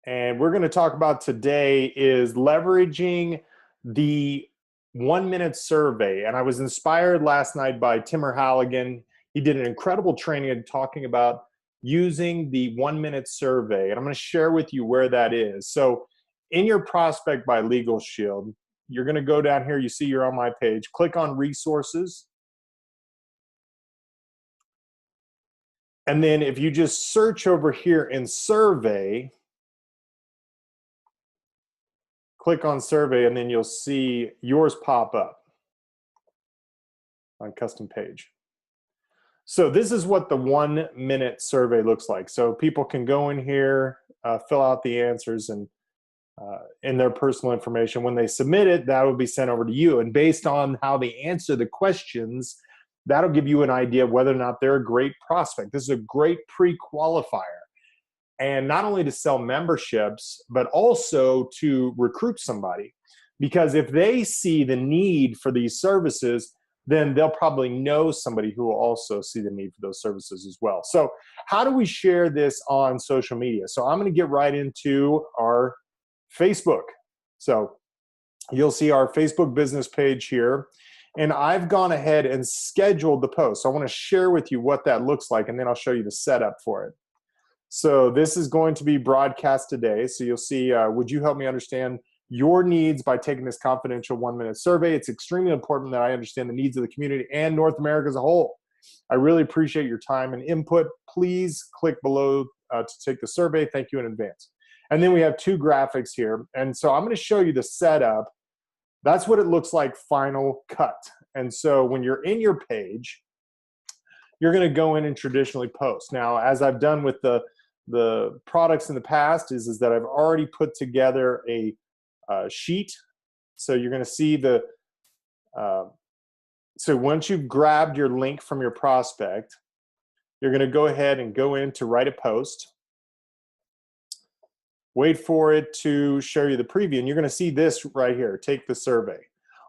And we're going to talk about today is leveraging the 1-minute survey. And I was inspired last night by Timur Halligan. He did an incredible training talking about using the 1-minute survey. And I'm going to share with you where that is. So in your Prospect by LegalShield, you're going to go down here. You see you're on my page. Click on resources. And then if you just search over here in survey, click on survey, and then you'll see yours pop up on custom page. So this is what the 1-minute survey looks like. So people can go in here, fill out the answers and in their personal information. When they submit it, that will be sent over to you. And based on how they answer the questions, that'll give you an idea of whether or not they're a great prospect. This is a great pre-qualifier. And not only to sell memberships, but also to recruit somebody. Because if they see the need for these services, then they'll probably know somebody who will also see the need for those services as well. So how do we share this on social media? So I'm going to get right into our Facebook. So you'll see our Facebook business page here. And I've gone ahead and scheduled the post. So I want to share with you what that looks like, and then I'll show you the setup for it. So this is going to be broadcast today. So you'll see, would you help me understand your needs by taking this confidential 1-minute survey? It's extremely important that I understand the needs of the community and North America as a whole. I really appreciate your time and input. Please click below to take the survey. Thank you in advance. And then we have 2 graphics here. And so I'm going to show you the setup. That's what it looks like final cut. And so when you're in your page, you're going to go in and traditionally post. Now, as I've done with the products in the past is that I've already put together a sheet. So you're going to see the, so once you've grabbed your link from your prospect, you're going to go ahead and go in to write a post. Wait for it to show you the preview, and you're going to see this right here, take the survey.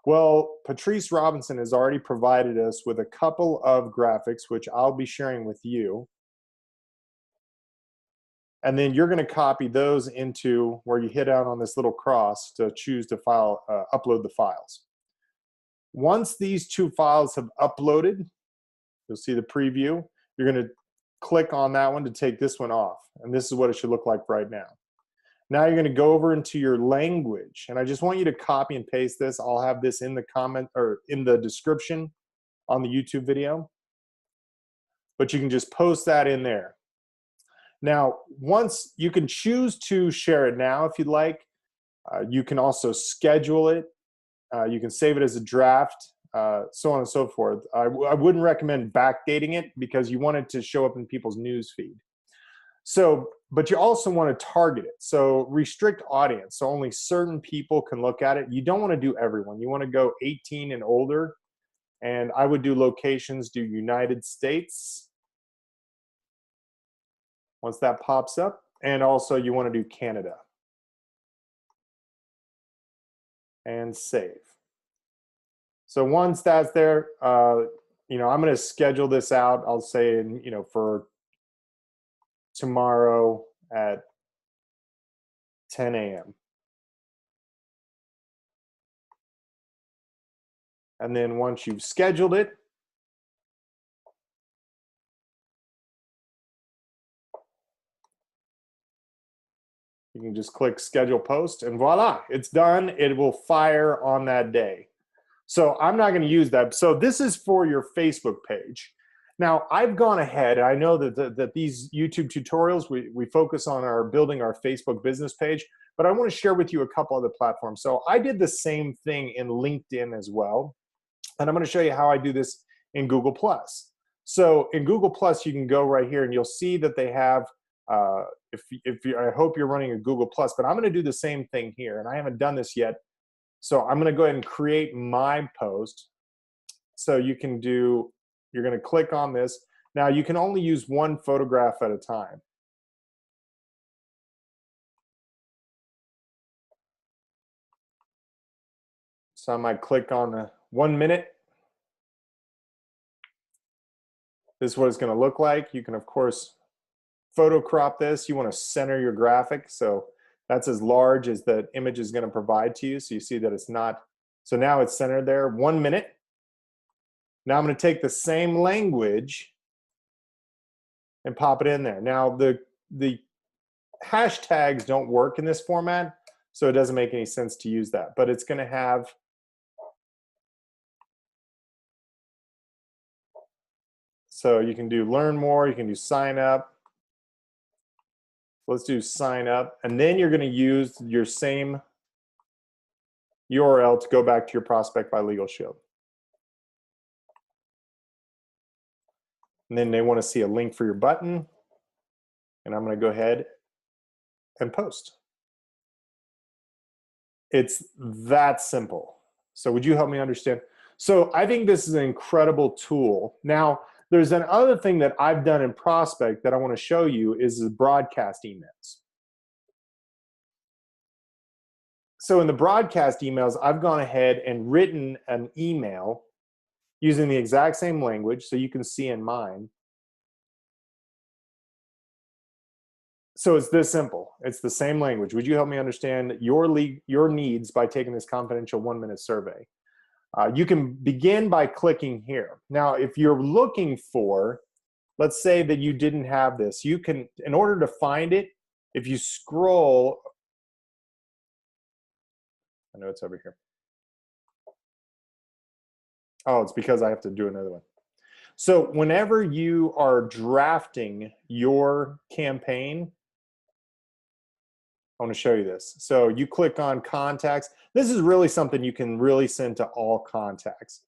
Well, Patrice Robinson has already provided us with a couple of graphics, which I'll be sharing with you. And then you're going to copy those into where you hit out on this little cross to choose to file, upload the files. Once these 2 files have uploaded, you'll see the preview. You're going to click on that one to take this one off. And this is what it should look like right now. Now you're going to go over into your language. And I just want you to copy and paste this. I'll have this in the comment or in the description on the YouTube video. But you can just post that in there. Now, once you can choose to share it now if you'd like. You can also schedule it. You can save it as a draft, so on and so forth. I wouldn't recommend backdating it because you want it to show up in people's news feed. So, but you also want to target it. So restrict audience. So only certain people can look at it. You don't want to do everyone. You want to go 18 and older. And I would do locations, do United States. Once that pops up. And also you want to do Canada. And save. So once that's there, you know, I'm going to schedule this out. I'll say, you know, for tomorrow at 10 a.m. And then once you've scheduled it, you can just click schedule post and voila, it's done. It will fire on that day. So I'm not going to use that. So this is for your Facebook page. Now, I've gone ahead, and I know that these YouTube tutorials, we focus on building our Facebook business page, but I want to share with you a couple other platforms. So I did the same thing in LinkedIn as well, and I'm going to show you how I do this in Google+. So in Google+, you can go right here, and you'll see that they have, I hope you're running a Google+, but I'm going to do the same thing here, and I haven't done this yet. So I'm going to go ahead and create my post. So you can do, you're going to click on this. Now you can only use 1 photograph at a time. So I might click on the 1 minute. This is what it's going to look like. You can, of course, photo crop this. You want to center your graphic. So That's as large as the image is going to provide to you. So you see that it's not, so now it's centered there. 1 minute. Now I'm going to take the same language and pop it in there. Now the hashtags don't work in this format, so it doesn't make any sense to use that, but it's going to have, so you can do learn more, you can do sign up. Let's do sign up, and then you're going to use your same URL to go back to your Prospect by LegalShield. And then they want to see a link for your button, and I'm going to go ahead and post. It's that simple. So would you help me understand? So I think this is an incredible tool. Now, there's another thing that I've done in Prospect that I want to show you is the broadcast emails. So in the broadcast emails, I've gone ahead and written an email using the exact same language, so you can see in mine. So it's this simple. It's the same language. Would you help me understand your needs by taking this confidential 1-minute survey? You can begin by clicking here. Now, if you're looking for, let's say that you didn't have this, you can, in order to find it, if you scroll, I know it's over here. Oh, it's because I have to do another one. So whenever you are drafting your campaign, I want to show you this. So you click on contacts. This is really something you can really send to all contacts.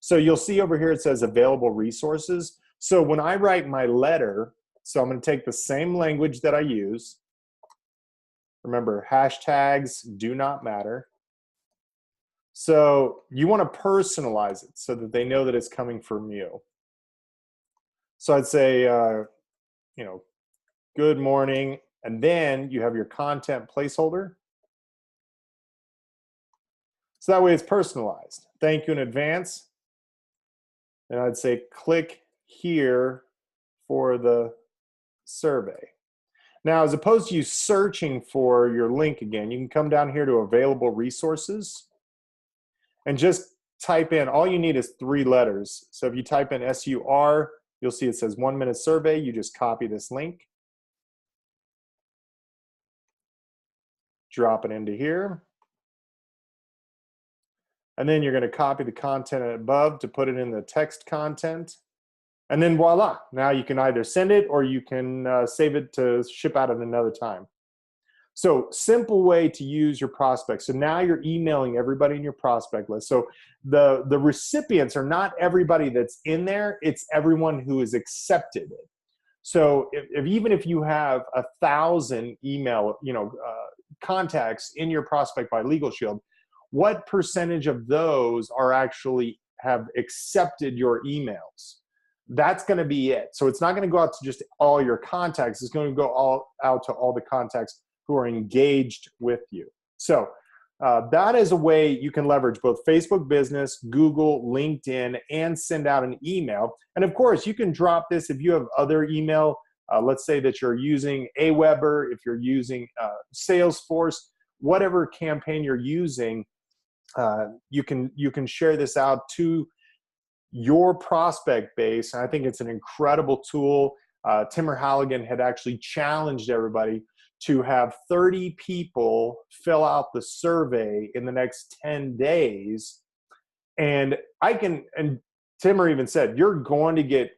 So you'll see over here it says available resources. So when I write my letter, so I'm going to take the same language that I use. Remember, hashtags do not matter. So you want to personalize it so that they know that it's coming from you. So I'd say, you know, good morning. And then you have your content placeholder. So that way it's personalized. Thank you in advance. And I'd say click here for the survey. Now, as opposed to you searching for your link again, you can come down here to available resources and just type in, all you need is 3 letters. So if you type in SUR, you'll see it says 1-minute survey. You just copy this link, drop it into here. And then you're going to copy the content above to put it in the text content. And then voila, now you can either send it or you can save it to ship out at another time. So simple way to use your prospects. So now you're emailing everybody in your prospect list. So the recipients are not everybody that's in there, it's everyone who has accepted it. So even if you have 1,000 email contacts in your Prospect by LegalShield, what percentage of those are actually have accepted your emails? That's going to be it. So it's not going to go out to just all your contacts. It's going to go out to all the contacts who are engaged with you. So that is a way you can leverage both Facebook Business, Google, LinkedIn, and send out an email. And of course, you can drop this if you have other email. Let's say that you're using Aweber, if you're using Salesforce, whatever campaign you're using, you can share this out to your prospect base. And I think it's an incredible tool. Timur Halligan had actually challenged everybody to have 30 people fill out the survey in the next 10 days. And Timur even said, you're going to get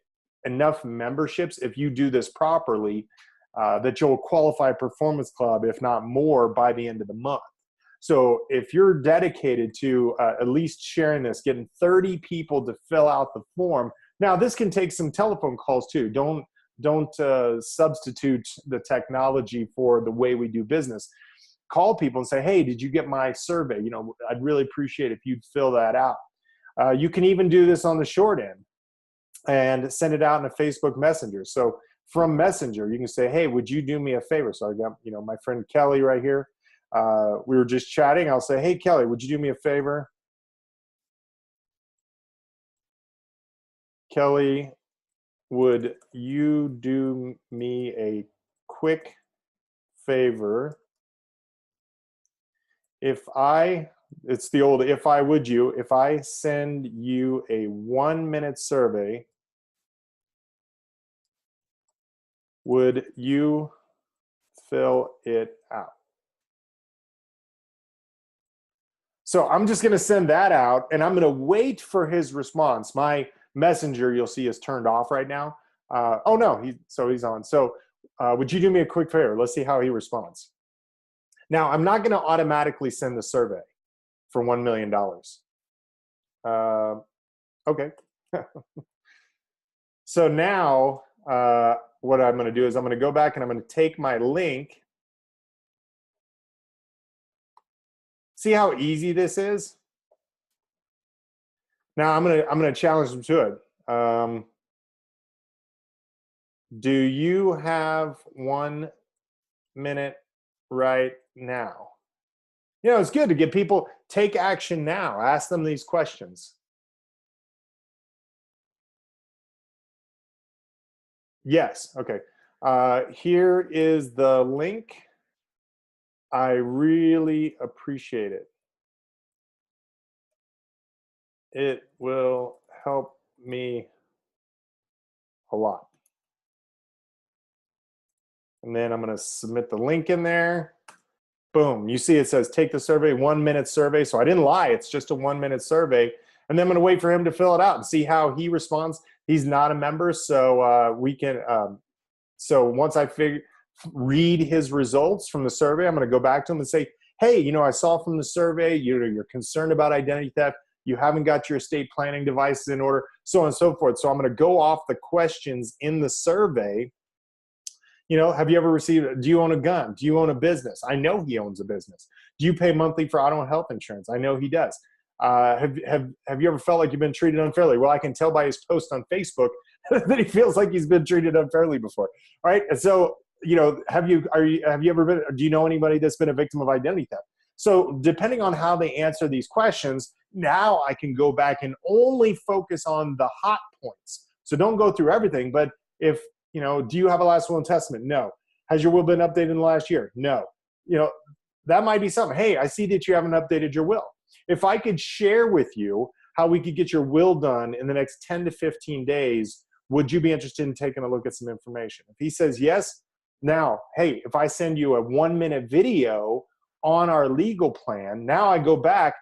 enough memberships if you do this properly, that you'll qualify Performance Club, if not more, by the end of the month. So if you're dedicated to at least sharing this, getting 30 people to fill out the form. Now, this can take some telephone calls too. Don't substitute the technology for the way we do business. Call people and say, hey, did you get my survey? I'd really appreciate if you'd fill that out. You can even do this on the short end and send it out in a Facebook Messenger. So from Messenger, you can say, hey, would you do me a favor? So I got, my friend Kelly right here. We were just chatting. I'll say, hey, Kelly, would you do me a favor? Kelly, would you do me a quick favor It's the old if I would you, if I send you a 1-minute survey, would you fill it out? So I'm just going to send that out, and I'm going to wait for his response. My messenger, you'll see, is turned off right now. Oh no, he's on. So would you do me a quick favor? Let's see how he responds. Now, I'm not going to automatically send the survey for $1 million. Okay. So now what I'm going to do is I'm going to go back and I'm going to take my link. See how easy this is? Now I'm going to challenge them to it. Do you have 1 minute right now? You know, it's good to get people take action now. Ask them these questions. Yes. Okay. Here is the link. I really appreciate it. It will help me a lot. And then I'm going to submit the link in there. Boom. You see it says take the survey, 1 minute survey. So I didn't lie. It's just a 1 minute survey. And then I'm going to wait for him to fill it out and see how he responds. He's not a member, so we can. So once I read his results from the survey, I'm going to go back to him and say, hey, you know, I saw from the survey you're concerned about identity theft. You haven't got your estate planning devices in order, so on and so forth. So I'm going to go off the questions in the survey. You know, have you ever received, do you own a gun? Do you own a business? I know he owns a business. Do you pay monthly for auto and health insurance? I know he does. Have you ever felt like you've been treated unfairly? Well, I can tell by his post on Facebook that he feels like he's been treated unfairly before. All right. And so, you know, have you ever been, do you know anybody that's been a victim of identity theft? So depending on how they answer these questions, now I can go back and only focus on the hot points. So don't go through everything, but if, you know, do you have a last will and testament? No. Has your will been updated in the last year? No. You know, that might be something. Hey, I see that you haven't updated your will. If I could share with you how we could get your will done in the next 10 to 15 days, would you be interested in taking a look at some information? If he says yes, now, hey, if I send you a 1 minute video on our legal plan, now I go back,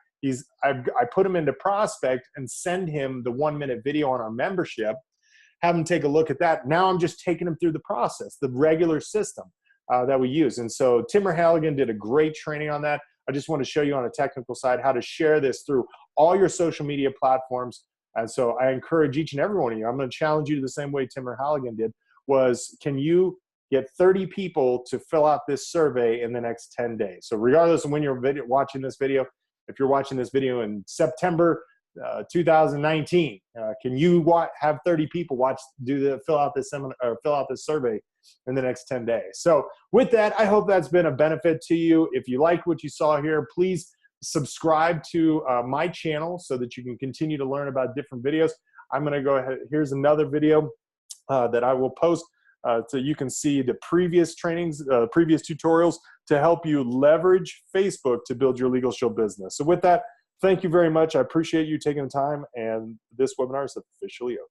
I put him into Prospect and send him the 1 minute video on our membership, have him take a look at that. Now I'm just taking him through the process, the regular system that we use. And so Timur Halligan did a great training on that. I just want to show you on a technical side how to share this through all your social media platforms. And so I encourage each and every one of you, I'm going to challenge you to the same way Timur Halligan did, was can you get 30 people to fill out this survey in the next 10 days? So regardless of when you're watching this video, if you're watching this video in September 2019, can you have 30 people fill out this survey in the next 10 days? So with that, I hope that's been a benefit to you. If you like what you saw here, please subscribe to my channel so that you can continue to learn about different videos. I'm going to go ahead. Here's another video that I will post so you can see the previous trainings, previous tutorials to help you leverage Facebook to build your LegalShield business. So with that, thank you very much. I appreciate you taking the time, and this webinar is officially over.